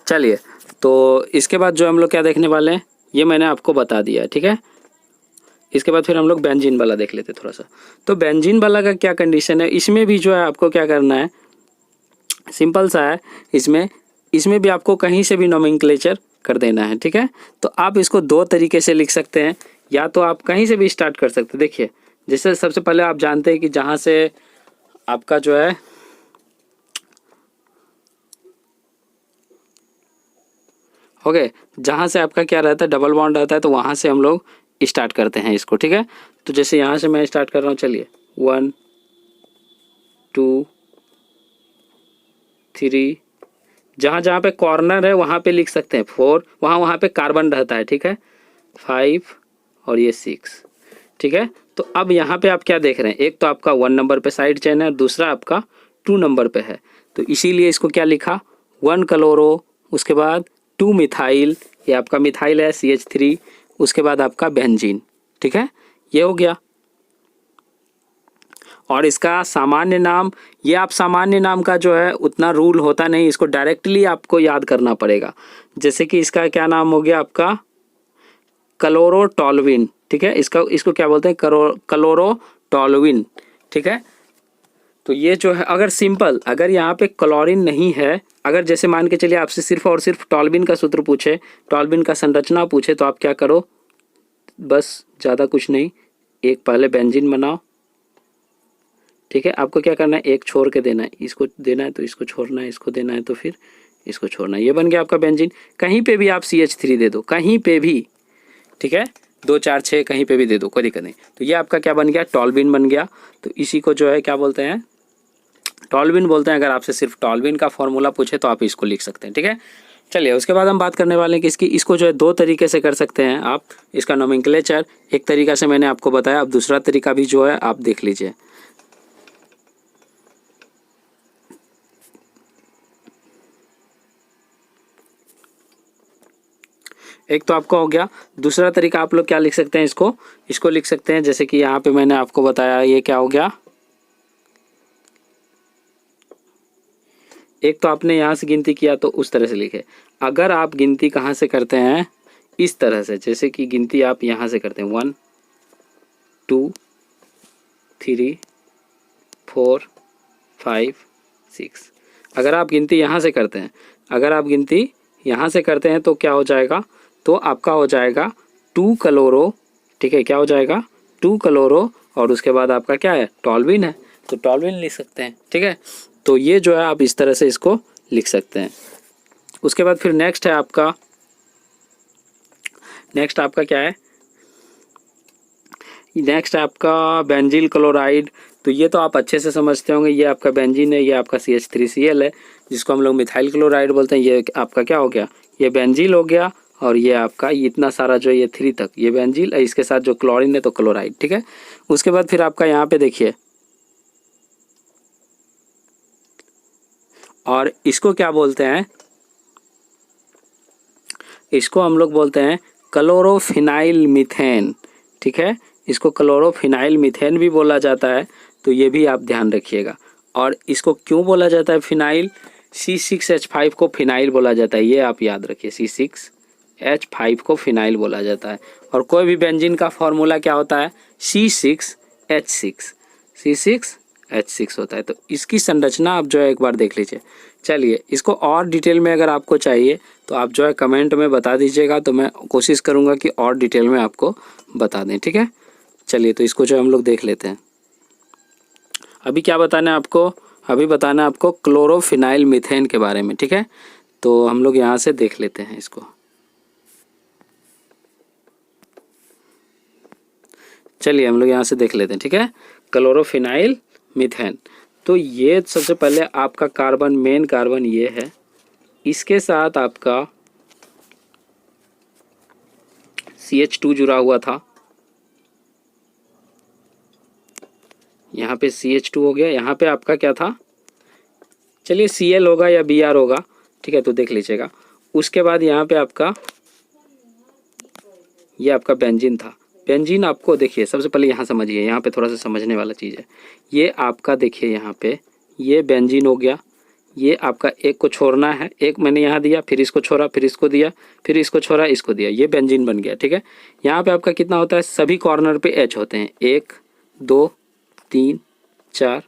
चलिए, तो इसके बाद जो हम लोग क्या देखने वाले हैं, ये मैंने आपको बता दिया है, ठीक है। इसके बाद फिर हम लोग बेंजीन वाला देख लेते हैं थोड़ा सा। तो बेंजीन वाला का क्या कंडीशन है, इसमें भी जो है आपको क्या करना है, सिंपल सा है। इसमें भी आपको कहीं से भी नोमेनक्लेचर कर देना है, ठीक है। तो आप इसको 2 तरीके से लिख सकते हैं, या तो आप कहीं से भी स्टार्ट कर सकते हैं। देखिए, जैसे सबसे पहले आप जानते हैं कि जहाँ से आपका जो है ओके, जहाँ से आपका क्या रहता है, डबल बॉन्ड रहता है, तो वहाँ से हम लोग स्टार्ट करते हैं इसको, ठीक है। तो जैसे यहाँ से मैं स्टार्ट कर रहा हूँ, चलिए 1 2 3, जहाँ जहाँ पे कॉर्नर है वहाँ पे लिख सकते हैं 4, वहाँ पे कार्बन रहता है, ठीक है, 5 और ये 6, ठीक है। तो अब यहाँ पे आप क्या देख रहे हैं, एक तो आपका 1 नंबर पे साइड चेन है, दूसरा आपका 2 नंबर पे है। तो इसीलिए इसको क्या लिखा, 1 क्लोरो, उसके बाद 2 मिथाइल, ये आपका मिथाइल है CH3, उसके बाद आपका बेंजीन, ठीक है, ये हो गया। और इसका सामान्य नाम, ये आप सामान्य नाम का जो है उतना रूल होता नहीं, इसको डायरेक्टली आपको याद करना पड़ेगा। जैसे कि इसका क्या नाम हो गया आपका, क्लोरोटोल्विन, ठीक है। इसको क्या बोलते हैं, क्लोरोटोल्विन, ठीक है। तो ये जो है, अगर सिंपल, अगर यहाँ पे क्लोरीन नहीं है, अगर जैसे मान के चलिए आपसे सिर्फ और सिर्फ टॉल्विन का सूत्र पूछे, टॉल्विन का संरचना पूछे, तो आप क्या करो, बस ज़्यादा कुछ नहीं, एक पहले बेंजीन बनाओ, ठीक है। आपको क्या करना है, एक छोड़ के देना है, इसको देना है तो इसको छोड़ना है, इसको देना है तो फिर इसको छोड़ना है, ये बन गया आपका बेंजीन। कहीं पे भी आप CH3 दे दो, कहीं पे भी, ठीक है, 2 4 6 कहीं पे भी दे दो, कोई दिक्कत नहीं। तो ये आपका क्या बन गया, टॉल्विन बन गया। तो इसी को जो है क्या बोलते हैं, टॉल्विन बोलते हैं। अगर आपसे सिर्फ टॉल्विन का फॉर्मूला पूछे तो आप इसको लिख सकते हैं, ठीक है। चलिए, उसके बाद हम बात करने वाले हैं कि इसको जो है 2 तरीके से कर सकते हैं आप इसका नोमेनक्लेचर। एक तरीका से मैंने आपको बताया, अब दूसरा तरीका भी जो है आप देख लीजिए। एक तो आपका हो गया, दूसरा तरीका आप लोग क्या लिख सकते हैं, इसको लिख सकते हैं, जैसे कि यहाँ पे मैंने आपको बताया, ये क्या हो गया, एक तो आपने यहाँ से गिनती किया तो उस तरह से लिखे। अगर आप गिनती कहाँ से करते हैं, इस तरह से, जैसे कि गिनती आप यहाँ से करते हैं 1 2 3 4 5 6। अगर आप गिनती यहाँ से करते हैं, अगर आप गिनती यहाँ से करते हैं तो क्या हो जाएगा, तो आपका हो जाएगा 2 क्लोरो, ठीक है। क्या हो जाएगा, 2 क्लोरो, और उसके बाद आपका क्या है, टॉल्विन है, तो टॉल्विन लिख सकते हैं, ठीक है। तो ये जो है आप इस तरह से इसको लिख सकते हैं। उसके बाद फिर नेक्स्ट आपका क्या है, नेक्स्ट आपका बेंजील क्लोराइड, तो ये तो आप अच्छे से समझते होंगे, ये आपका बेंजीन है, ये आपका CH3Cl है जिसको हम लोग मिथाइल क्लोराइड बोलते हैं। ये आपका क्या हो गया, ये बेंजील हो गया, और ये आपका इतना सारा जो ये 3 तक ये बेंजील, इसके साथ जो क्लोरीन है तो क्लोराइड, ठीक है। उसके बाद फिर आपका यहाँ पे देखिए, और इसको क्या बोलते हैं, इसको हम लोग बोलते हैं क्लोरोफिनाइल मीथेन, ठीक है। इसको क्लोरोफिनाइल मीथेन भी बोला जाता है, तो ये भी आप ध्यान रखिएगा। और इसको क्यों बोला जाता है फिनाइल, C6H5 को फिनाइल बोला जाता है, ये आप याद रखिए, C6H5 को फिनाइल बोला जाता है। और कोई भी बेंजीन का फॉर्मूला क्या होता है, C6H6, C6H6 होता है। तो इसकी संरचना आप जो है एक बार देख लीजिए। चलिए, इसको और डिटेल में अगर आपको चाहिए तो आप जो है कमेंट में बता दीजिएगा, तो मैं कोशिश करूँगा कि और डिटेल में आपको बता दें, ठीक है। चलिए, तो इसको जो हम लोग देख लेते हैं। अभी क्या बताना है आपको, अभी बताना है आपको क्लोरोफिनाइल मीथेन के बारे में, ठीक है। तो हम लोग यहाँ से देख लेते हैं इसको। चलिए, हम लोग यहाँ से देख लेते हैं, ठीक है। क्लोरोफिनाइल मीथेन, तो ये सबसे पहले आपका कार्बन, मेन कार्बन ये है, इसके साथ आपका CH2 जुड़ा हुआ था, यहाँ पे CH2 हो गया, यहाँ पे आपका क्या था, चलिए Cl होगा या Br होगा, ठीक है, तो देख लीजिएगा। उसके बाद यहाँ पे आपका ये आपका बेंजीन था। बेंजीन आपको देखिए, सबसे पहले यहाँ समझिए, यहाँ पे थोड़ा सा समझने वाला चीज़ है। ये आपका देखिए यहाँ पे ये बेंजीन हो गया, ये आपका एक को छोड़ना है, एक मैंने यहाँ दिया, फिर इसको छोड़ा, फिर इसको दिया, फिर इसको छोड़ा, इसको दिया, ये बेंजीन बन गया, ठीक है। यहाँ पे आपका कितना होता है, सभी कॉर्नर पे H होते हैं, 1 2 3 4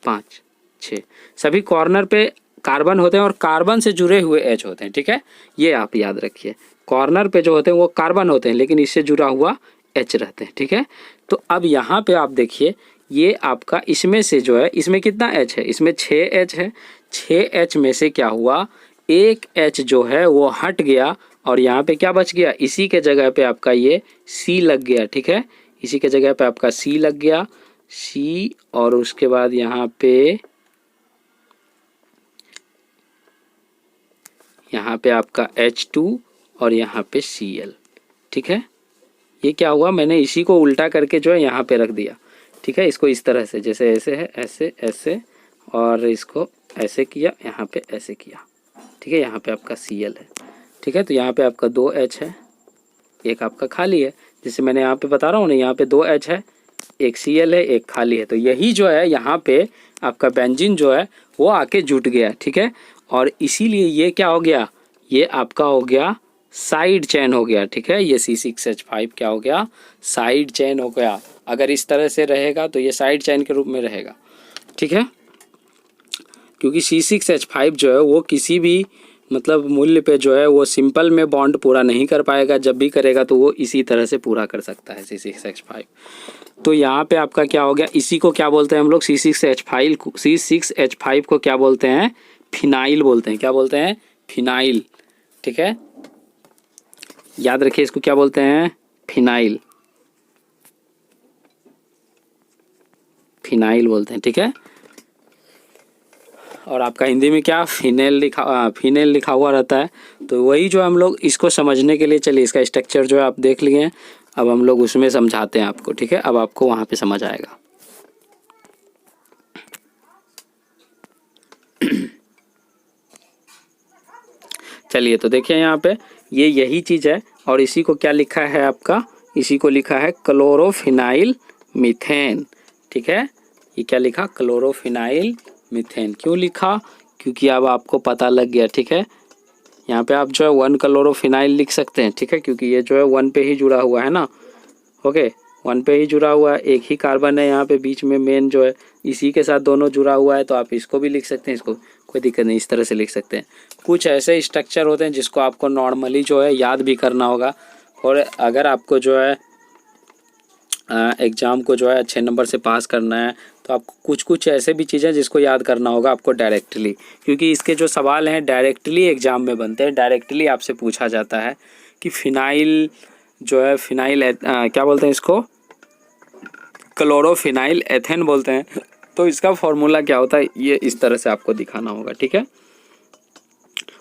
5 6, सभी कॉर्नर पे कार्बन होते हैं और कार्बन से जुड़े हुए H होते हैं, ठीक है। ये आप याद रखिए, कॉर्नर पे जो होते हैं वो कार्बन होते हैं, लेकिन इससे जुड़ा हुआ H रहते हैं, ठीक है। तो अब यहाँ पे आप देखिए, ये आपका इसमें से जो है, इसमें कितना H है, इसमें 6H है, 6H में से क्या हुआ, एक H जो है वो हट गया, और यहाँ पे क्या बच गया, इसी के जगह पे आपका ये C लग गया, ठीक है। इसी के जगह पे आपका C लग गया, C, और उसके बाद यहाँ पे आपका H2 और यहाँ पे Cl, ठीक है। ये क्या हुआ, मैंने इसी को उल्टा करके जो है यहाँ पे रख दिया, ठीक है। इसको इस तरह से, जैसे ऐसे है, ऐसे ऐसे, और इसको ऐसे किया, यहाँ पे ऐसे किया, ठीक है। यहाँ पे आपका Cl है, ठीक है। तो यहाँ पे आपका 2H है, एक आपका खाली है, जैसे मैंने यहाँ पे बता रहा हूँ ना, यहाँ पे 2H है, एक Cl है, एक खाली है। तो यही जो है यहाँ पे आपका बेंजीन जो है वो आके जुट गया, ठीक है। और इसीलिए ये क्या हो गया, ये आपका हो गया साइड चेन हो गया, ठीक है। ये C6H5 क्या हो गया, साइड चेन हो गया। अगर इस तरह से रहेगा तो ये साइड चेन के रूप में रहेगा, ठीक है। क्योंकि C6H5 जो है वो किसी भी मतलब मूल्य पे जो है वो सिंपल में बॉन्ड पूरा नहीं कर पाएगा, जब भी करेगा तो वो इसी तरह से पूरा कर सकता है C6H5। तो यहाँ पे आपका क्या हो गया, इसी को क्या बोलते हैं हम लोग, C6H5 को क्या बोलते हैं, फिनाइल बोलते हैं। क्या बोलते हैं, फिनाइल, ठीक है। याद रखिए, इसको क्या बोलते हैं, फिनाइल, फिनाइल बोलते हैं, ठीक है। और आपका हिंदी में क्या, फिनेल लिखा हुआ रहता है। तो वही जो हम लोग इसको समझने के लिए, चलिए इसका स्ट्रक्चर जो है आप देख लिए हैं, अब हम लोग उसमें समझाते हैं आपको, ठीक है। अब आपको वहाँ पे समझ आएगा। चलिए, तो देखिए यहाँ पे ये यही चीज़ है, और इसी को क्या लिखा है आपका, इसी को लिखा है क्लोरोफिनाइल मीथेन, ठीक है। ये क्या लिखा, क्लोरोफिनाइल मीथेन। क्यों लिखा, क्योंकि अब आपको पता लग गया, ठीक है। यहाँ पे आप जो है 1 क्लोरोफिनाइल लिख सकते हैं, ठीक है, क्योंकि ये जो है 1 पे ही जुड़ा हुआ है ना, ओके, 1 पे ही जुड़ा हुआ है, एक ही कार्बन है यहाँ पे बीच में मेन जो है, इसी के साथ दोनों जुड़ा हुआ है। तो आप इसको भी लिख सकते हैं, इसको कोई दिक्कत नहीं, इस तरह से लिख सकते हैं। कुछ ऐसे स्ट्रक्चर होते हैं जिसको आपको नॉर्मली जो है याद भी करना होगा, और अगर आपको जो है एग्ज़ाम को जो है अच्छे नंबर से पास करना है तो आपको कुछ कुछ ऐसे भी चीज़ें जिसको याद करना होगा आपको डायरेक्टली, क्योंकि इसके जो सवाल हैं डायरेक्टली एग्ज़ाम में बनते हैं, डायरेक्टली आपसे पूछा जाता है कि फिनाइल जो है, फिनाइल क्या बोलते हैं इसको, क्लोरोफिनाइल एथेन बोलते हैं। तो इसका फॉर्मूला क्या होता है ये इस तरह से आपको दिखाना होगा, ठीक है।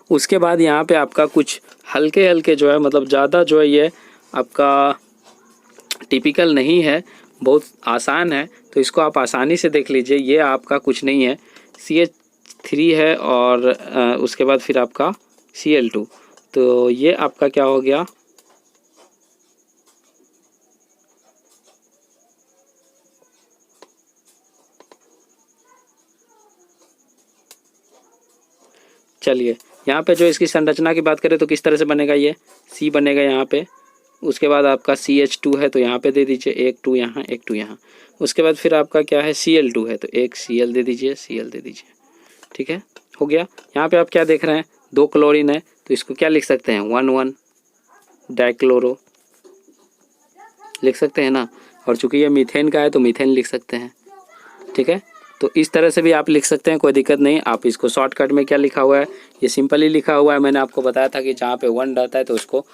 उसके बाद यहाँ पे आपका कुछ हल्के हल्के जो है, मतलब ज़्यादा जो है ये आपका टिपिकल नहीं है, बहुत आसान है, तो इसको आप आसानी से देख लीजिए। ये आपका कुछ नहीं है, CH3 है और उसके बाद फिर आपका Cl2। तो ये आपका क्या हो गया, चलिए यहाँ पे जो इसकी संरचना की बात करें तो किस तरह से बनेगा, ये C बनेगा यहाँ पे। उसके बाद आपका CH2 है तो यहाँ पे दे दीजिए, एक 2 यहाँ, एक 2 यहाँ। उसके बाद फिर आपका क्या है, Cl2 है तो एक Cl दे दीजिए, Cl दे दीजिए, ठीक है, हो गया। यहाँ पे आप क्या देख रहे हैं, 2 क्लोरीन है तो इसको क्या लिख सकते हैं, 1,1 डाइक्लोरो लिख सकते हैं ना। और चूंकि ये मीथेन का है तो मीथेन लिख सकते हैं, ठीक है। तो इस तरह से भी आप लिख सकते हैं, कोई दिक्कत नहीं। आप इसको शॉर्टकट में क्या लिखा हुआ है, ये सिंपल ही लिखा हुआ है। मैंने आपको बताया था कि जहाँ पे 1 रहता है तो उसको,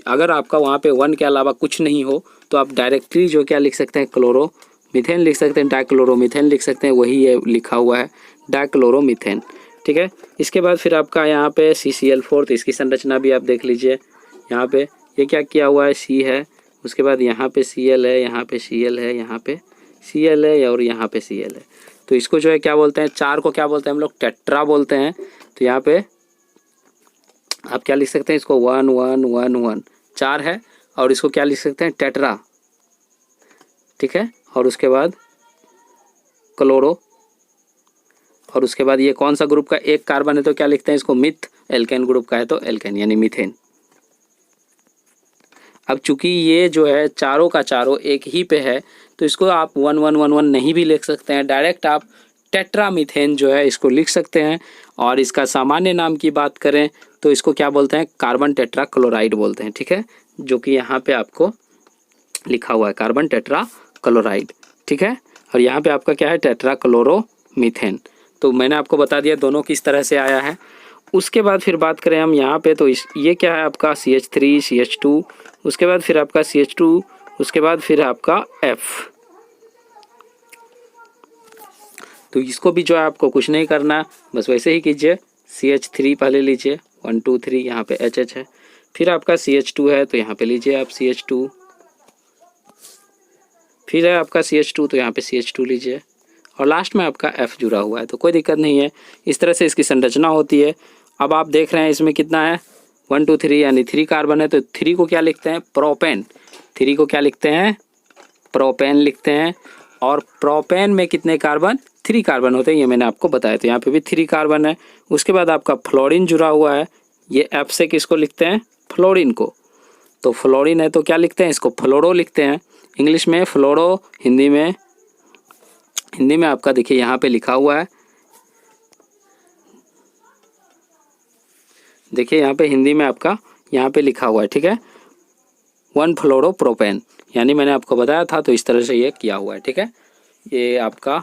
अगर आपका वहाँ पे 1 के अलावा कुछ नहीं हो तो आप डायरेक्टली जो क्या लिख सकते हैं, क्लोरो मीथेन लिख सकते हैं, डाइक्लोरोमीथेन लिख सकते हैं, वही ये लिखा हुआ है डाइक्लोरोमीथेन, ठीक है। इसके बाद फिर आपका यहाँ पे CCl4, तो इसकी संरचना भी आप देख लीजिए। यहाँ पे ये क्या किया हुआ है, C है, उसके बाद यहाँ पे Cl है, यहाँ पे Cl है, यहाँ पे Cl है और यहाँ पे Cl है। तो इसको जो है क्या बोलते हैं, 4 को क्या बोलते हैं हम लोग, टेट्रा बोलते हैं। तो यहाँ पे आप क्या लिख सकते हैं, इसको 1 1 1 1 4 है और इसको क्या लिख सकते हैं, टेट्रा, ठीक है। और उसके बाद क्लोरो, और उसके बाद ये कौन सा ग्रुप का एक कार्बन है तो क्या लिखते हैं इसको, मिथ। एल्केन ग्रुप का है तो एल्केन यानी मीथेन। अब चूंकि ये जो है चारों का चारों एक ही पे है तो इसको आप 1 1 1 1 नहीं भी लिख सकते हैं, डायरेक्ट आप टेट्रामीथेन जो है इसको लिख सकते हैं। और इसका सामान्य नाम की बात करें तो इसको क्या बोलते हैं, कार्बन टेट्रा क्लोराइड बोलते हैं, ठीक है, जो कि यहाँ पे आपको लिखा हुआ है कार्बन टेट्रा क्लोराइड, ठीक है। और यहाँ पे आपका क्या है, टेट्रा क्लोरोमीथेन। तो मैंने आपको बता दिया दोनों किस तरह से आया है। उसके बाद फिर बात करें हम यहाँ पे तो ये क्या है आपका CH3 CH2, उसके बाद फिर आपका CH2, उसके बाद फिर आपका F। तो इसको भी जो है आपको कुछ नहीं करना, बस वैसे ही कीजिए। CH3 पहले लीजिए, 1 2 3, यहाँ पे HH है, फिर आपका CH2 है तो यहाँ पे लीजिए आप CH2, फिर है आपका CH2 तो यहाँ पे CH2 लीजिए, और लास्ट में आपका F जुड़ा हुआ है। तो कोई दिक्कत नहीं है, इस तरह से इसकी संरचना होती है। अब आप देख रहे हैं इसमें कितना है, 1 2 3 यानी 3 कार्बन है तो 3 को क्या लिखते हैं, प्रोपेन। 3 को क्या लिखते हैं, प्रोपेन लिखते हैं। और प्रोपेन में कितने कार्बन, 3 कार्बन होते हैं, ये मैंने आपको बताया। तो यहाँ पे भी 3 कार्बन है। उसके बाद आपका फ्लोरीन जुड़ा हुआ है, ये F से किसको लिखते हैं, फ्लोरीन को। तो फ्लोरीन है तो क्या लिखते हैं, इसको फ्लोरो लिखते हैं, इंग्लिश में फ्लोरो, हिंदी में आपका देखिए यहाँ पे लिखा हुआ है, देखिए यहाँ पे हिंदी में आपका यहाँ पे लिखा हुआ है, ठीक है, 1 फ्लोरोप्रोपेन, यानी मैंने आपको बताया था तो इस तरह से ये किया हुआ है, ठीक है। ये आपका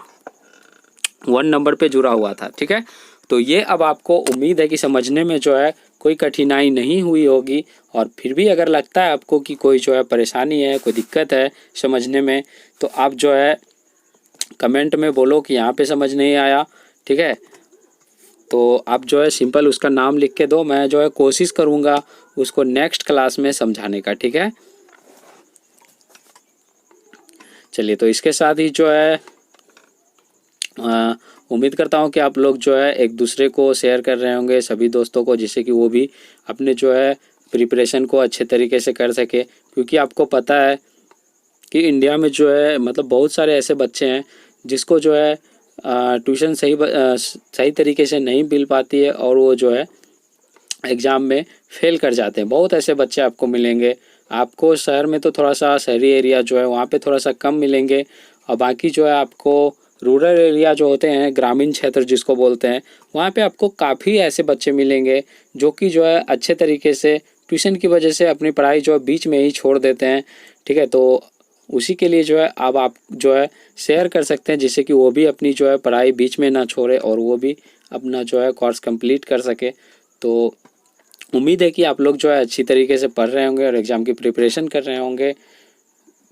1 नंबर पे जुड़ा हुआ था, ठीक है। तो ये अब आपको उम्मीद है कि समझने में जो है कोई कठिनाई नहीं हुई होगी। और फिर भी अगर लगता है आपको कि कोई जो है परेशानी है, कोई दिक्कत है समझने में, तो आप जो है कमेंट में बोलो कि यहाँ पे समझ नहीं आया, ठीक है। तो आप जो है सिंपल उसका नाम लिख के दो, मैं जो है कोशिश करूँगा उसको नेक्स्ट क्लास में समझाने का, ठीक है। चलिए, तो इसके साथ ही जो है उम्मीद करता हूँ कि आप लोग जो है एक दूसरे को शेयर कर रहे होंगे सभी दोस्तों को, जिससे कि वो भी अपने जो है प्रिपरेशन को अच्छे तरीके से कर सके। क्योंकि आपको पता है कि इंडिया में जो है मतलब बहुत सारे ऐसे बच्चे हैं जिसको जो है ट्यूशन सही तरीके से नहीं मिल पाती है और वो जो है एग्ज़ाम में फेल कर जाते हैं। बहुत ऐसे बच्चे आपको मिलेंगे। आपको शहर में तो थोड़ा सा शहरी एरिया जो है वहाँ पे थोड़ा सा कम मिलेंगे, और बाकी जो है आपको रूरल एरिया जो होते हैं, ग्रामीण क्षेत्र जिसको बोलते हैं, वहाँ पे आपको काफ़ी ऐसे बच्चे मिलेंगे जो कि जो है अच्छे तरीके से ट्यूशन की वजह से अपनी पढ़ाई जो है बीच में ही छोड़ देते हैं, ठीक है। तो उसी के लिए जो है अब आप जो है शेयर कर सकते हैं, जिससे कि वो भी अपनी जो है पढ़ाई बीच में ना छोड़े और वो भी अपना जो है कोर्स कंप्लीट कर सके। तो उम्मीद है कि आप लोग जो है अच्छी तरीके से पढ़ रहे होंगे और एग्ज़ाम की प्रिपरेशन कर रहे होंगे।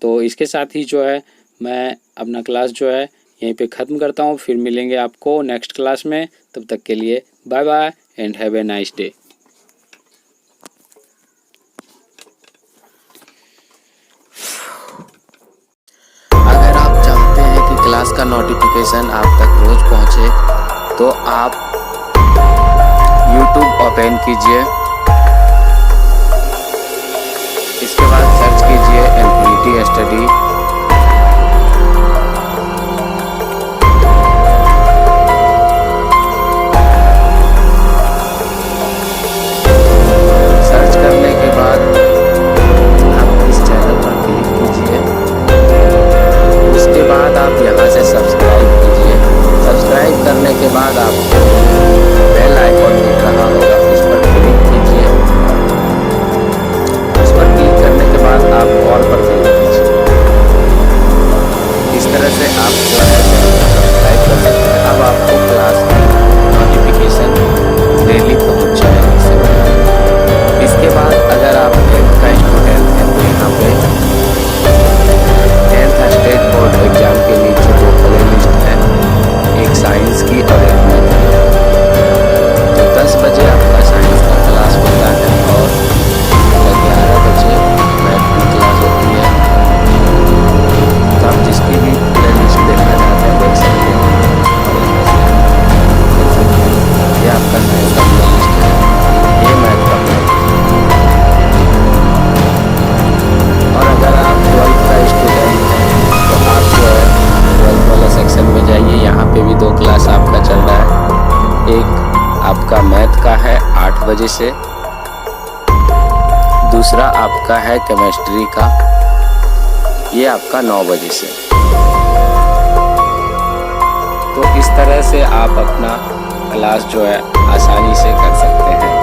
तो इसके साथ ही जो है मैं अपना क्लास जो है यहीं पे ख़त्म करता हूँ। फिर मिलेंगे आपको नेक्स्ट क्लास में। तब तक के लिए bye bye and have a nice day. अगर आप चाहते हैं कि क्लास का नोटिफिकेशन आप तक रोज पहुंचे तो आप YouTube ओपन कीजिए, इसके बाद सर्च कीजिए इन्फिनिटी स्टडी। सर्च करने के बाद आप इस चैनल पर क्लिक कीजिए, उसके बाद आप यहाँ से सब्सक्राइब कीजिए। सब्सक्राइब करने के बाद आपको बेल आइकॉन दिख रहा होगा, उस पर क्लिक कीजिए। उस पर क्लिक करने के बाद आप ऑल पर क्लिक कीजिए। इस तरह से आप जो है सब्सक्राइब कर सकते हैं। अब आपको क्लास नोटिफिकेशन डेली पहुँच जाएगी। इसके बाद अगर आप 10th का स्टूडेंट हैं तो यहाँ पे 10th स्टेट बोर्ड एग्जाम के नीचे 2 प्ले लिस्ट है, एक साइंस की और एक मैथ की। तो 10 बजे आपका साइंस का क्लास होता है और 11 बजे मैथ की क्लास होती है। तो आप जिसकी भी प्ले लिस्ट देखना चाहते हैं देख सकते हैं और यहाँ से देख सकते हैं। ये आपका साइंस का प्ले लिस्ट है, ये मैथ का प्ले लिस्ट है। और अगर आप 12th का स्टूडेंट हैं तो आप जो है 12th वाला सेक्शन में जाइए, यहाँ पे भी 2 क्लास आपका चल रहा है। एक आपका मैथ का है 8 बजे से, दूसरा आपका है केमिस्ट्री का, ये आपका 9 बजे से। तो इस तरह से आप अपना क्लास जो है आसानी से कर सकते हैं।